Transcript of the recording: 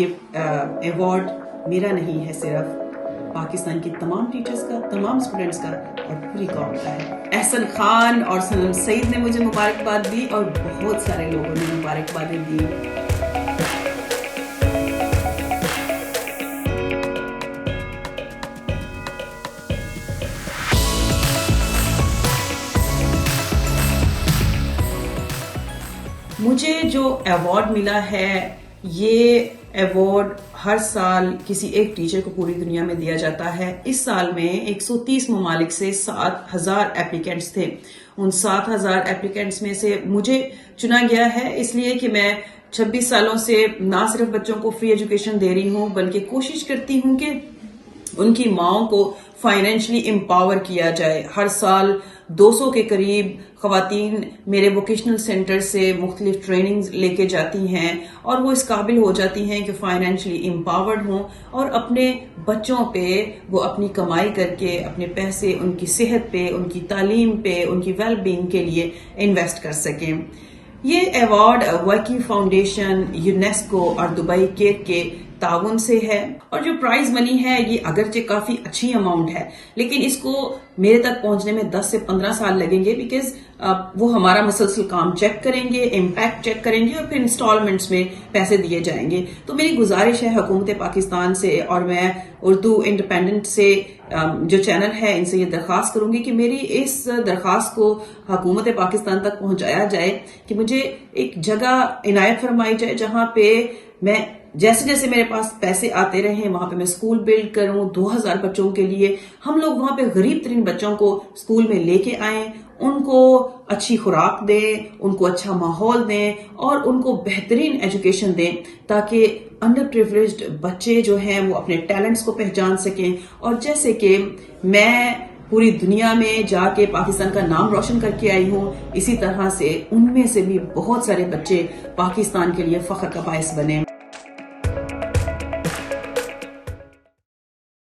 ये अवार्ड मेरा नहीं है, सिर्फ पाकिस्तान की तमाम टीचर्स का, तमाम स्टूडेंट्स का और पूरी कौम का है। एहसन खान और सनम सईद ने मुझे मुबारकबाद दी और बहुत सारे लोगों ने मुबारकबादें दी। मुझे जो अवार्ड मिला है, ये अवार्ड हर साल किसी एक टीचर को पूरी दुनिया में दिया जाता है। इस साल में 130 ममालिक से 7,000 एप्लीकेंट्स थे। उन 7,000 एप्लीकेंट्स में से मुझे चुना गया है इसलिए कि मैं 26 सालों से ना सिर्फ बच्चों को फ्री एजुकेशन दे रही हूं, बल्कि कोशिश करती हूं कि उनकी माओं को फाइनेंशियली एम्पावर किया जाए। हर साल 200 के करीब खवातीन मेरे वोकेशनल सेंटर से मुख्तलिफ ट्रेनिंग्स लेके जाती हैं और वो इस काबिल हो जाती हैं कि फाइनेंशियली एम्पावर्ड हों और अपने बच्चों पे वो अपनी कमाई करके अपने पैसे उनकी सेहत पे, उनकी तालीम पे, उनकी वेल बीइंग के लिए इन्वेस्ट कर सकें। ये अवार्ड वाकी फाउंडेशन, यूनेस्को और दुबई केयर के ताउन से है और जो प्राइज मनी है ये अगरचे काफी अच्छी अमाउंट है, लेकिन इसको मेरे तक पहुंचने में 10 से 15 साल लगेंगे बिकॉज वो हमारा मुसलसल काम चेक करेंगे, इम्पैक्ट चेक करेंगे और फिर इंस्टॉलमेंट्स में पैसे दिए जाएंगे। तो मेरी गुजारिश है हुकूमत पाकिस्तान से और मैं उर्दू इंडिपेंडेंट से जो चैनल है इनसे ये दरखास्त करूंगी कि मेरी इस दरखास्त को हुकूमत पाकिस्तान तक पहुंचाया जाए कि मुझे एक जगह इनायत फरमाई जाए जहां पे मैं जैसे जैसे मेरे पास पैसे आते रहे वहां पे मैं स्कूल बिल्ड करूं 2000 बच्चों के लिए। हम लोग वहां पे गरीब तरीन बच्चों को स्कूल में लेके आए, उनको अच्छी खुराक दें, उनको अच्छा माहौल दें और उनको बेहतरीन एजुकेशन दें ताकि अंडर प्रिविलेज्ड बच्चे जो हैं वो अपने टैलेंट्स को पहचान सकें। और जैसे कि मैं पूरी दुनिया में जाके पाकिस्तान का नाम रोशन करके आई हूं, इसी तरह से उनमें से भी बहुत सारे बच्चे पाकिस्तान के लिए फख्र का बायस बने।